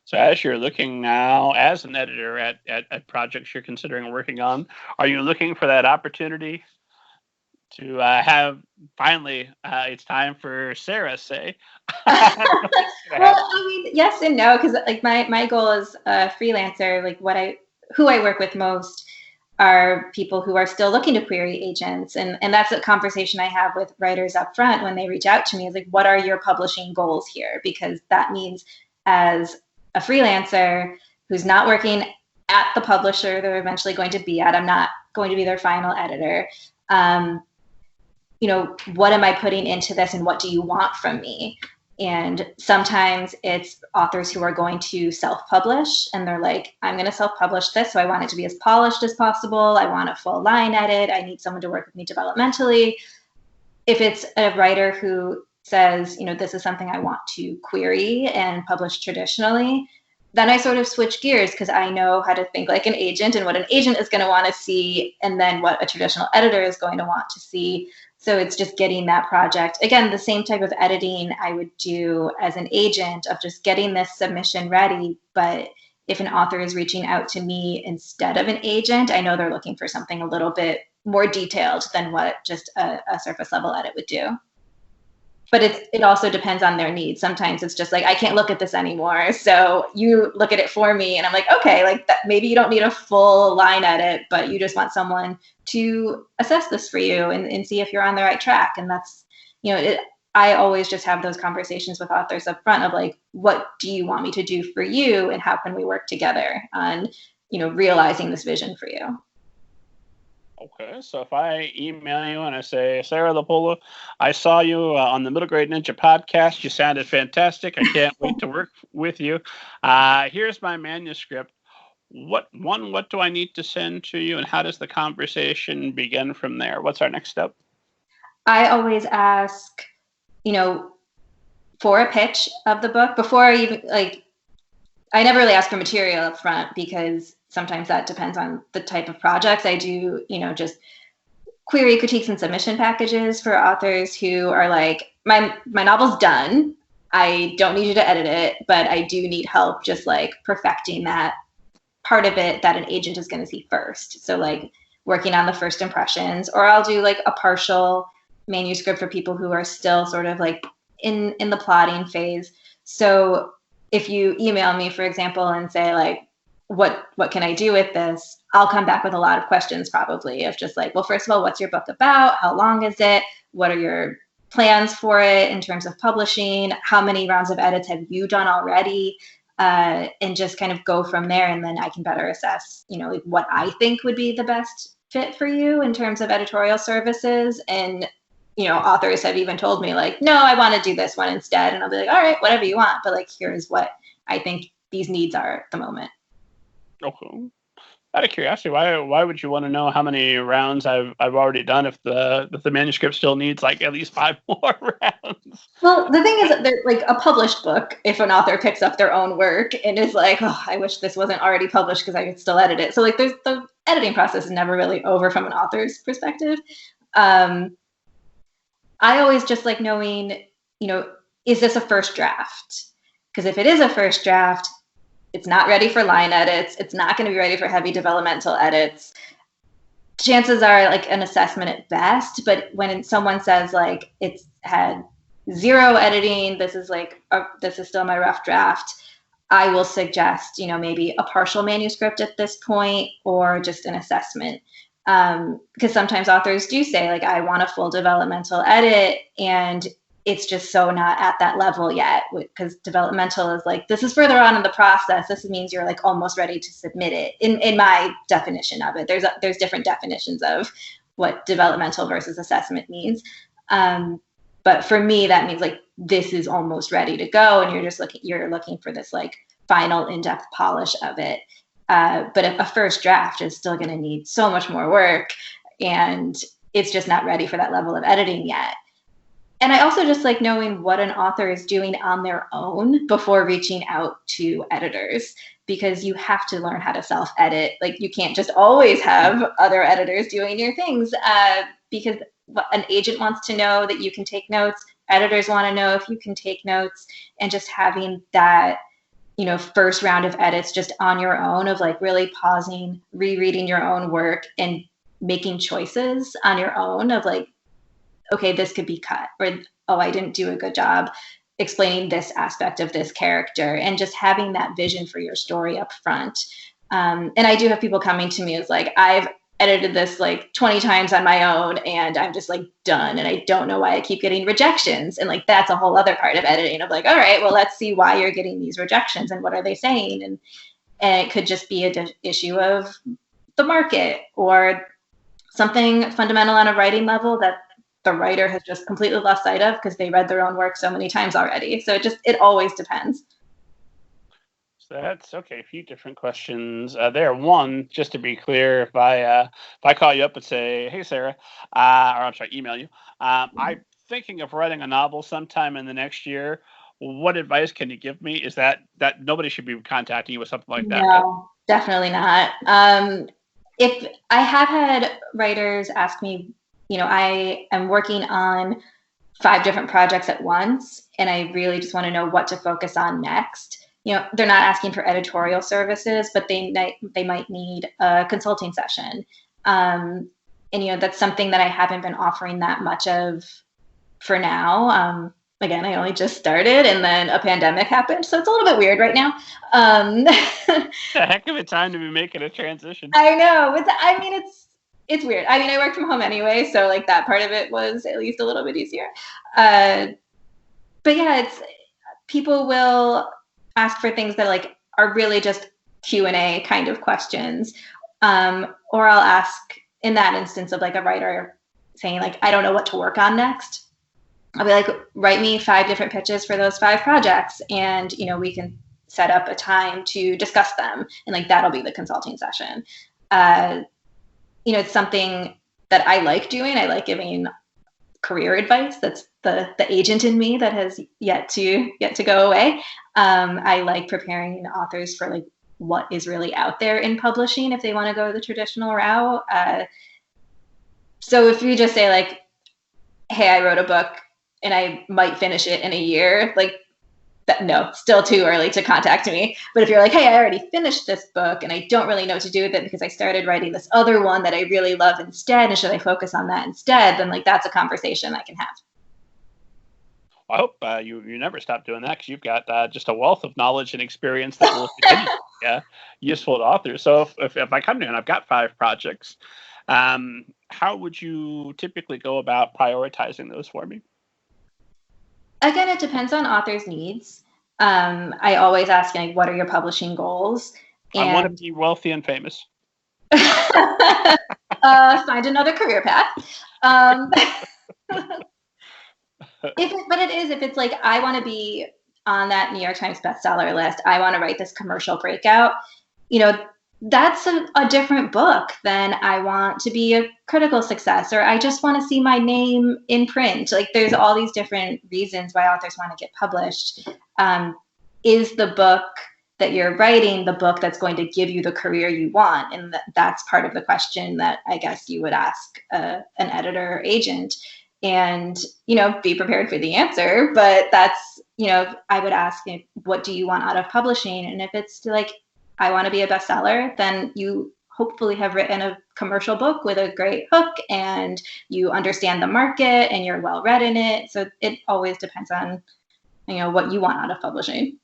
So as you're looking now as an editor at projects you're considering working on, are you looking for that opportunity to have finally, it's time for Sarah, say. Well, I mean, yes and no, because like my goal as a freelancer, like who I work with most are people who are still looking to query agents, and that's a conversation I have with writers up front when they reach out to me. Is like, what are your publishing goals here? Because that means as a freelancer who's not working at the publisher they're eventually going to be at, I'm not going to be their final editor. What am I putting into this and what do you want from me? And sometimes it's authors who are going to self-publish and they're like, I'm going to self-publish this, so I want it to be as polished as possible. I want a full line edit. I need someone to work with me developmentally. If it's a writer who says, this is something I want to query and publish traditionally, then I sort of switch gears because I know how to think like an agent and what an agent is going to want to see and then what a traditional editor is going to want to see. So it's just getting that project. Again, the same type of editing I would do as an agent of just getting this submission ready. But if an author is reaching out to me instead of an agent, I know they're looking for something a little bit more detailed than what just a surface level edit would do. But it also depends on their needs. Sometimes it's just like, I can't look at this anymore, so you look at it for me. And I'm like, okay, like that, maybe you don't need a full line edit, but you just want someone to assess this for you and see if you're on the right track. And that's, I always just have those conversations with authors up front of like, what do you want me to do for you? And how can we work together on, realizing this vision for you? Okay, so if I email you and I say, Sarah LaPolla, I saw you on the Middle Grade Ninja podcast. You sounded fantastic. I can't wait to work with you. Here's my manuscript. What do I need to send to you, and how does the conversation begin from there? What's our next step? I always ask, for a pitch of the book before I even I never really ask for material up front because sometimes that depends on the type of projects. I do, just query critiques and submission packages for authors who are like, my novel's done. I don't need you to edit it, but I do need help just like perfecting that part of it that an agent is going to see first. So like working on the first impressions, or I'll do like a partial manuscript for people who are still sort of like in the plotting phase. So if you email me, for example, and say like, what can I do with this? I'll come back with a lot of questions probably of just like, well, first of all, what's your book about? How long is it? What are your plans for it in terms of publishing? How many rounds of edits have you done already? And just kind of go from there. And then I can better assess, like what I think would be the best fit for you in terms of editorial services. And, authors have even told me like, no, I want to do this one instead. And I'll be like, all right, whatever you want. But like, here's what I think these needs are at the moment. Okay. Out of curiosity, why would you want to know how many rounds I've already done if the manuscript still needs like at least 5 more rounds? Well, the thing is that like a published book, if an author picks up their own work and is like, oh, I wish this wasn't already published because I could still edit it. So like there's the editing process is never really over from an author's perspective. I always just like knowing, is this a first draft? Because if it is a first draft, it's not ready for line edits. It's not going to be ready for heavy developmental edits. Chances are like an assessment at best. But when someone says like it's had 0 editing, this is still my rough draft, I will suggest, maybe a partial manuscript at this point or just an assessment. Because sometimes authors do say like, I want a full developmental edit, and it's just so not at that level yet, because developmental is like, this is further on in the process. This means you're like almost ready to submit it in my definition of it. There's different definitions of what developmental versus assessment means. But for me, that means like, this is almost ready to go. And you're looking for this like final in-depth polish of it. But a first draft is still going to need so much more work, and it's just not ready for that level of editing yet. And I also just like knowing what an author is doing on their own before reaching out to editors, because you have to learn how to self-edit. Like you can't just always have other editors doing your things, because an agent wants to know that you can take notes. Editors want to know if you can take notes, and just having that first round of edits just on your own, of like really pausing, rereading your own work and making choices on your own of like, okay, this could be cut, or, oh, I didn't do a good job explaining this aspect of this character, and just having that vision for your story up front. And I do have people coming to me as like, I've edited this like 20 times on my own and I'm just like done, and I don't know why I keep getting rejections. And like, that's a whole other part of editing of like, all right, well, let's see why you're getting these rejections and what are they saying. And it could just be an issue of the market, or something fundamental on a writing level that the writer has just completely lost sight of because they read their own work so many times already. So it always depends. So that's okay. A few different questions there. One, just to be clear, if I call you up and say, "Hey, Sarah," or I'm sorry, email you, I'm thinking of writing a novel sometime in the next year. What advice can you give me? Is that nobody should be contacting you with something like that? No, definitely not. If I have had writers ask me, I am working on 5 different projects at once, and I really just want to know what to focus on next. They're not asking for editorial services, but they might need a consulting session. And, that's something that I haven't been offering that much of for now. Again, I only just started, and then a pandemic happened, so it's a little bit weird right now. A heck of a time to be making a transition. I know. It's weird. I mean, I work from home anyway, so like that part of it was at least a little bit easier. But yeah, people will ask for things that like are really just Q&A kind of questions. Or I'll ask in that instance of like a writer saying like, I don't know what to work on next. I'll be like, write me 5 different pitches for those 5 projects, and we can set up a time to discuss them, and like that'll be the consulting session. It's something that I like doing. I like giving career advice. That's the agent in me that has yet to go away. I like preparing authors for like what is really out there in publishing if they want to go the traditional route. So if you just say like, hey, I wrote a book and I might finish it in a year, like no, still too early to contact me. But if you're like, hey, I already finished this book and I don't really know what to do with it because I started writing this other one that I really love instead, and should I focus on that instead, then like that's a conversation I can have. I hope you never stop doing that, because you've got just a wealth of knowledge and experience that will continue to be useful to authors. So if I come to you and I've got 5 projects, how would you typically go about prioritizing those for me? Again, it depends on authors' needs. I always ask, like, what are your publishing goals? And I want to be wealthy and famous. Find another career path. If it's like, I want to be on that New York Times bestseller list, I want to write this commercial breakout, that's a different book than I want to be a critical success, or I just want to see my name in print. Like, there's all these different reasons why authors want to get published. Is the book that you're writing the book that's going to give you the career you want? And that's part of the question that I guess you would ask an editor or agent, and, be prepared for the answer. But that's, I would ask, what do you want out of publishing? And if it's like, I want to be a bestseller, then you hopefully have written a commercial book with a great hook, and you understand the market and you're well read in it. So it always depends on, what you want out of publishing.